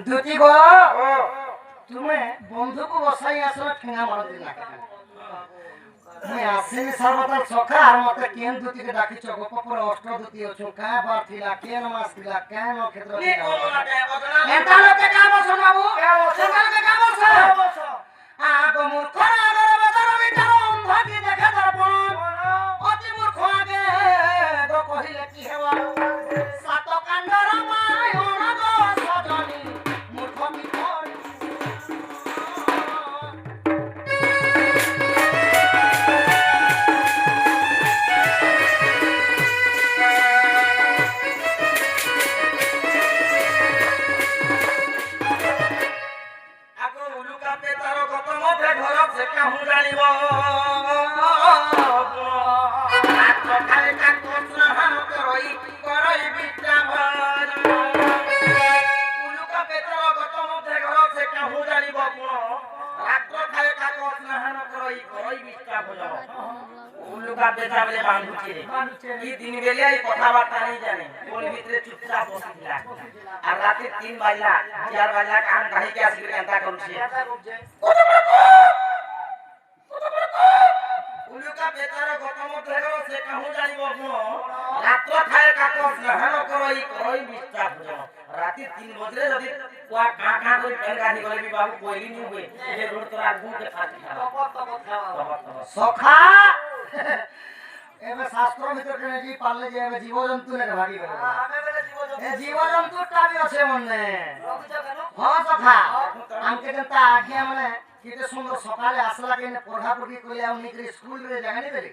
দুটি গো তুমি বন্ধুকে বসাই আসো ঠেঙা মার দিন না তুমি আসেনি সর্বদা সখা আর মতে কেন দুটিকে ডাকিছ গোপপুর অষ্ট দুটি অছো কা বার থিলা কেন মাস থিলা কেন ক্ষেত্র এটা লোকে কাম শোনাবো এটা লোকে কাম শোনাবো আগো মূর্খ আগরে বেদর বিচার অন্ধকি দেখে দর্পণ অতি মূর্খ আগে গো কহিলে কি হেবা সাত কাণ্ডর মায় অনগ সজনি মূর্খ কি করি আর রাতে 3 বাজলা 4 বাজলা কান কাহিকে আসি কেনতা করছে উলুকা বেচারা গতম ধরো সে কাহু জানিব কোন রাত্র খায় কাকস নহন করই করই বিস্তা ভজন রাতে 3 বজরে যদি কোয়া কা কা কই পেনগানি গলে বি বাবু কইলি নি হই যে রোড তোরা গুকে ফাটি খাওয়া সখা এবে শাস্ত্র ভিতর কেনে জি পারলে যে এবে জীবজন্তু নে ভাগি গেল আমি বলে জীবজন্তু এ জীবজন্তুটা বি আছে মনে হ্যাঁ সখা আমকে জনতা আজ্ঞা মানে কেতে সুন্দর সকালে আসলা কেনে পড়া পড়ি কইলে আমি নিকরি স্কুল রে জানি দেলি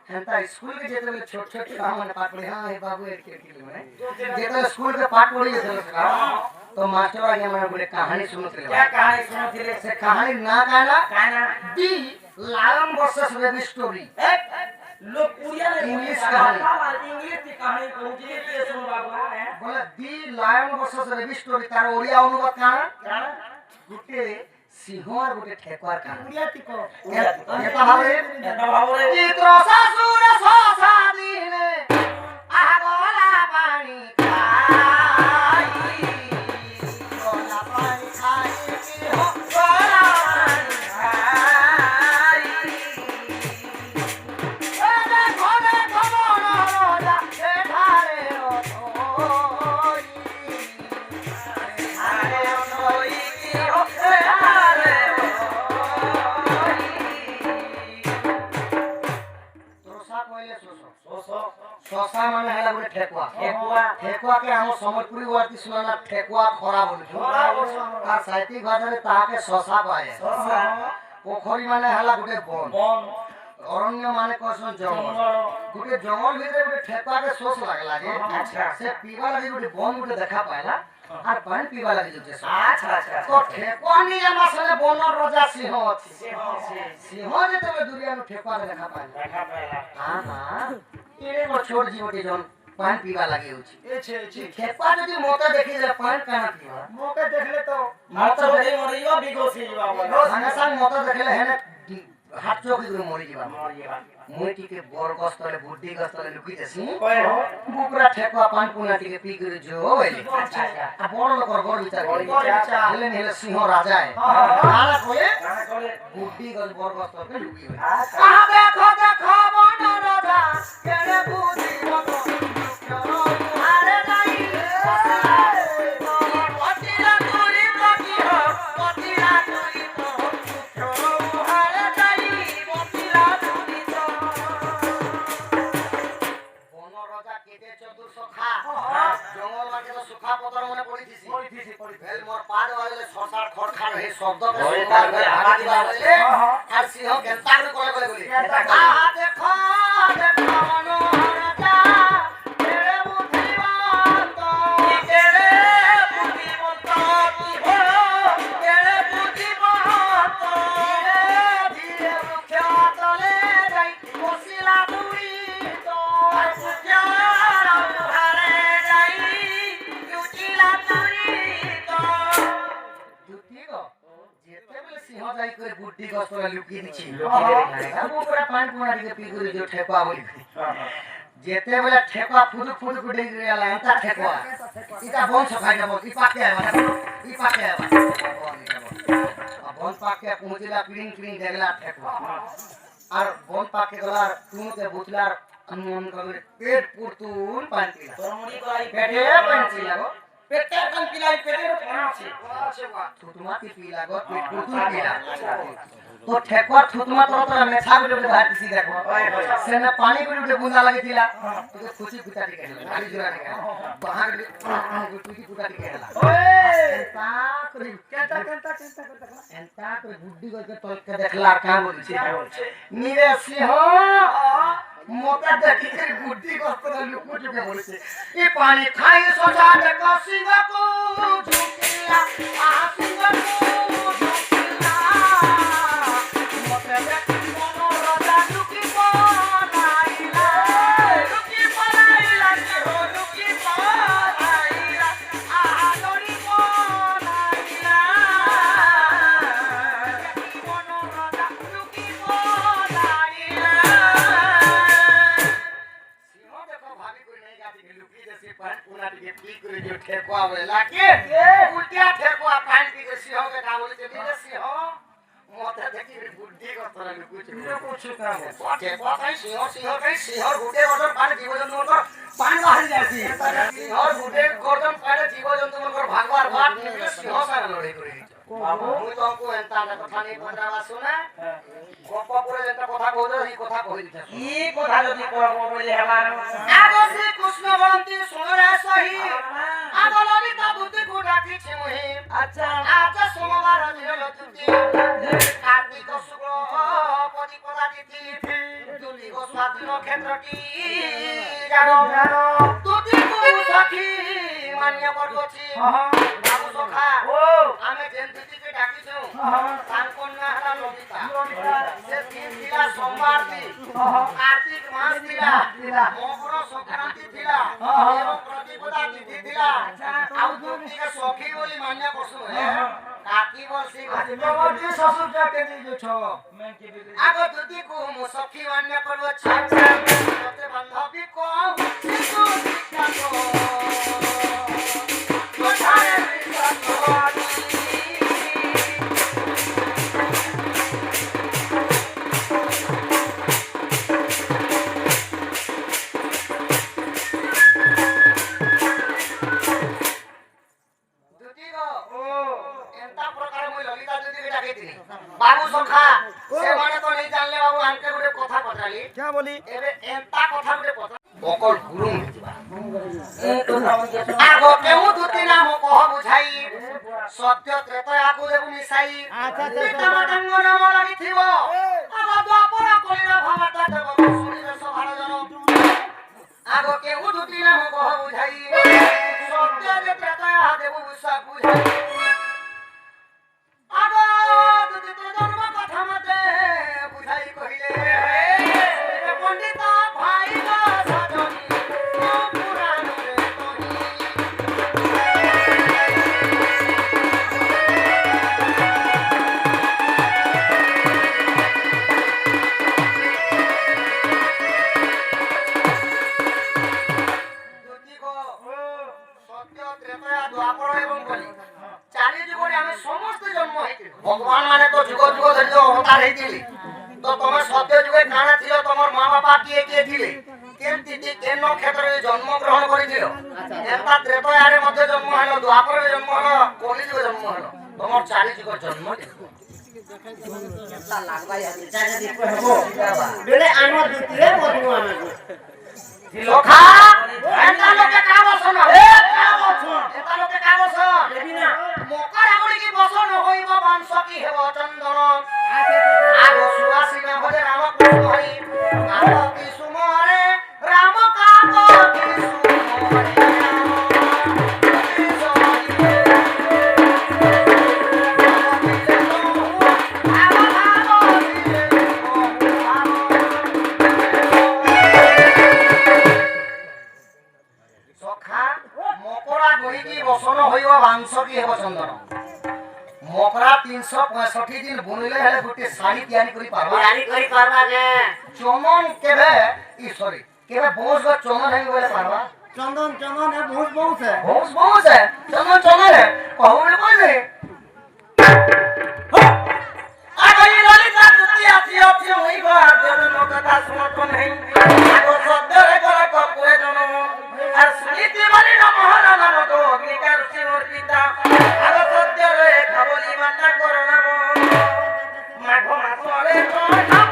হেনতা স্কুল কে যেতে বলে ছোট ছোট কাম মানে পাঠ পড়ি হ্যাঁ हे बाबू এর के মানে যেতে स्कूल के पाठ पढ़ी जेते तो मास्टर आज्ञा মানে বলে कहानी सुनते क्या कहानी सुनते से कहानी ना कहना दी लायन वर्सेस बेबी स्टोरी लोग उड़िया में इंग्लिश की कहानी पहुंची के सुन बाबू बोले दी लायन वर्सेस बेबी स्टोरी तार उड़िया अनुवाद काना गुटे सिंह और गुटे ठेकुआर काना उड़िया टिको एता भावरे चित्र ससुर ससा दिने आगोला पानी खाई गोला पानी खाई की हो गोला पानी खाई एने घने घमन रोजा एठारे ओई आरे ओई की हो एठारे ओई तोसा कोइले सोसो सोसा माने हैला गुटे ठेकुआ के हम सम्बलपुरी वार्ती सुनाना ठेकुआ खरा बोलु আর সাহিত্যিক ভাষায় তাহাকে শশা কয় শশা পোখরি মানে हैला গুটে বন অরণ্য মানে কসন জঙ্গল গুটে জঙ্গল ভিতরে গুটে ঠেকুয়া के শোষ লাগলা যে আচ্ছা সে পিবা লাগি গুটে বন গুটে দেখা পাইলা আর পানি পিবা লাগি যে আচ্ছা তো ঠেকুয়া নি জানা সলে বনর রাজা সিংহ আছে সিংহ যেতে দুরিয়া नु ঠেকুয়া দেখা পাইলা হ্যাঁ এরে ছোট জীবটি জন पान पीवा लगे होची एछे खेपा जदी मोका देखि जे पान काना पीवा मोका देखले तो मोका देखि मरियो बिगोसी जीवा बोलो संग संग मोका देखले हेने হাত চকি করে মরি যাবা মুই টিকে বড় গস্তলে বুদ্ধি গস্তলে লুকিতেছি বুকরা ঠেকুয়া পান পুনা টিকে পি করে জো হইলে বড় লোকর বড় বিচার হলে নিলে সিংহ রাজায় তারা কয়ে বুদ্ধি গল বড় গস্তলে লুকি হই আহা দেখো দেখো বন রাজা কেড়ে বুদ্ধি মত আরে নাই পতিরা তুরি পতি হো পতিরা তুরি তো আরে নাই পতিরা তুরি তো বন রাজা কেটে চতুর সখা জঙ্গল মাঝে তো সুখা পতর মনে পড়িছিস ভেল মোর পাদ হইলে সসার খড়খাড় হে শব্দ সুন্দর করে হাড়ি দিবা হইলে আর সিংহ কেনতা করে কলে বলি আহা দেখো দেখো বন রাজা কেড়ে বুদ্ধিমন্ত কেড়ে বুদ্ধিমন্ত কি হো কেড়ে বুদ্ধিমন্ত ধীরে ধীরে বৃক্ষ তলে যাই বসিলা দুই তো ধারে যাই লুচিলা দুই তো দুটি গো যেতেবেলে সিংহ যাই করে বুদ্ধি গস্তলে লুকিয়ে দিছি বুকরা পান পুনা দিকে পি করে যে ঠেকুয়া বলি যেতেবেলে ঠেকুয়া ফুদুক ফুদুক ডেই গেলা এতা ঠেকুয়া ইটা বন সখাই যাব ই পাকে আবা বন পাকে পৌঁছিলা ক্লিং ক্লিং দেখলা ঠেকুয়া আর বন পাকে গলার টুনুতে বুতলার মন করে পেট পুরতুন পান পিলা তোর মুড়ি গলাই পেটে পান পিলা গো পেটে পান পিলা পেটে পড়ছে থুতমাতি পিলা গো পেট পুরতুন পিলা তো ঠেকুয়ার থুতমা তোরা মেছা গুলো ভাতিছি দেখো সেনা পানি গুলো বুঁদা লাগিছিলা তো খুশি পুতা টিকে গাড়ি জোড়া টিকে বাহার তুই পুতা টিকে হেলা এন্তা করে এন্তা করে বুদ্ধি করে তলকে দেখলা আর কাম বলছি নিরে সিংহ মোটা দেখি করে বুদ্ধি করে লুকুটুকে বলছে এই পানি খাই সোজা দেখো সিংহ কো ঝুকিলা আ সিংহ কো ঠেকুয়া বলে লাগে উল্টা ঠেকুয়া পান পি করে সিংহ কে কা বলে যে সিংহ মতে দেখি বুদ্ধি কত লাগে কুছ কাম ঠেকুয়া খাই সিংহ গুটে ওজন পারে জীবজন্তু মনকর পান বাহারি যাচ্ছি সিংহ গুটে গর্জন পারে জীবজন্তু মনকর ভাগবার বাট নিলে সিংহ সাথে লড়াই করে মুই তোমাকে এন্তা কথা নেই পন্দ্রাবা শুনে গপ করে যেটা কথা কইছো এই কথা কই দিতে কি কথা যদি কব বলে হেবার আগো শ্রী কৃষ্ণ বলন্তি শুনরে সহি আগো ললিতা বুদ্ধি গুড়া কিছে মুহি আচ্ছা আচ্ছা সোমবার দিল তুতি কার্তিক শুক্ল প্রতিপদা তিথি দুলি গো স্বাধীন ক্ষেত্রটি জানো তুতি কো সখী মান্য করছি বাবু সখা আমি যেন তুতিকে ডাকিছো তার কন্যা হলা ললিতা সে দিন দিলা সোমবার দিন কার্তিক মাস দিলা মকর সংক্রান্তি দিলা এবং প্রতিপদা তিথি দিলা আউ তুতিকে সখী বলি মান্য করছো কাকি বলছি ভগবতী শ্বশুরটা কে দিছো আগো তুতি কো মো সখী মান্য করব ছাছা তোতে বান্ধবী কো শিশু শিক্ষা কো কোথায় বিকাশ করি बाबू सखा से माने तो नहीं जानले बाबू हमके गुटे कथा पठाली क्या बोली एबे एंता कथा गुटे पठा बकल गुरुम आगो केहू दुती नाम कह बुझाई सत्य त्रेता आगु देबु मिसाई पिता मातंग नाम लागि थिबो आगो द्वापर कलिना भवता देबो सुनिले सभार जन आगो केहू दुती नाम कह बुझाई सत्य त्रेता देबु विसा बुझाई आगो दुती तो जन्म कथा मते बुझाई कहिले पंडित भाई ना सजनी पुराण रे तोही তো তোমার সত্য যুগে কানা ছিল তোমার মা বাবা কে কে ছিলে কেমতি কেন ক্ষেত্রে জন্মগ্রহণ করেছিল এটা ত্রেতয়ার মধ্যে জন্ম হলো দ্বাপরে জন্ম হলো কলিযুগে জন্ম হলো তোমার চারি যুগের জন্ম সখা এটা লোকে কা বসন এটা লোকে কা বসন মকর আগুড়ি কি বসন হইব বংশ কি হেব চন্দন আগো সুয়াসিনা ভজে রাম কৃষ্ণ হরি রাম কৃষ্ণ মরে রাম কাপ বসন হইব বাংশ কি হেব চন্দন মকরা 365 দিন বুনিলে হেলে গুটি শাড়ি তৈরি করি পারবা চমন কেবে সরি কেবে বউস গো চমন হেই বলে পারবা চন্দন চন্দন এ বহুত বহুত है বউস চমন চমন হে কহুল কইলে আগই ললিতা তুতি আসি হই গো দেবন কথা শুনত নাই আগো শব্দরে গলা কপে জনম আর সুনীতি বলি নমহর নাম গো অগ্নিকার সিমর পিতা আগো সত্যরে খাবলি মাতা করনাম মাঘ মাসরে তো নাম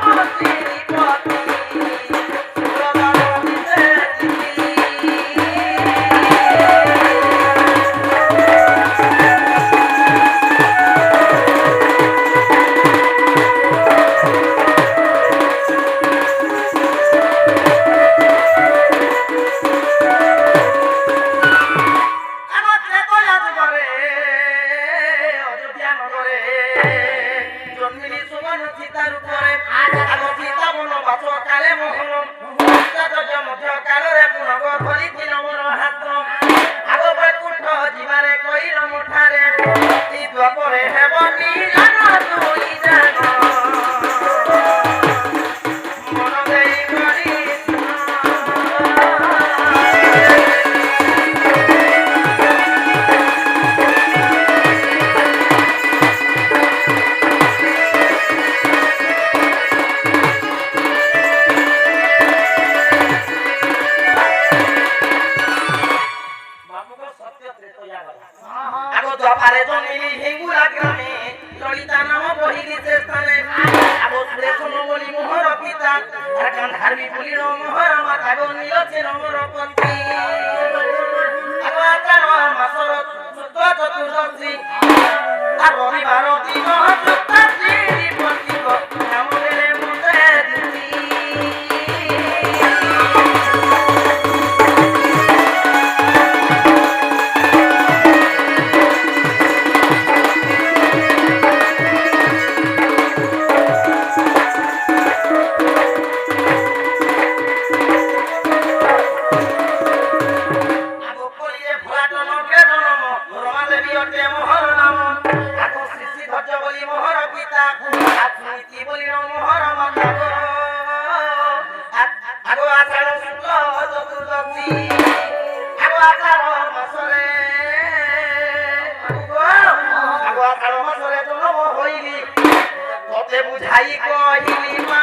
শ্রীপতি বুঝাই কহিলি মা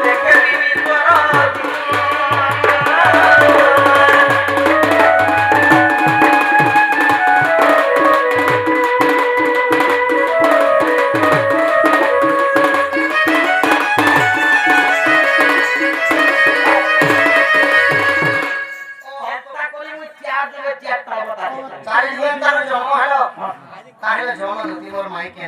দেখে দিবি তোর চারি জন্ম হলো তাহলে জন্ম মোর মাইকে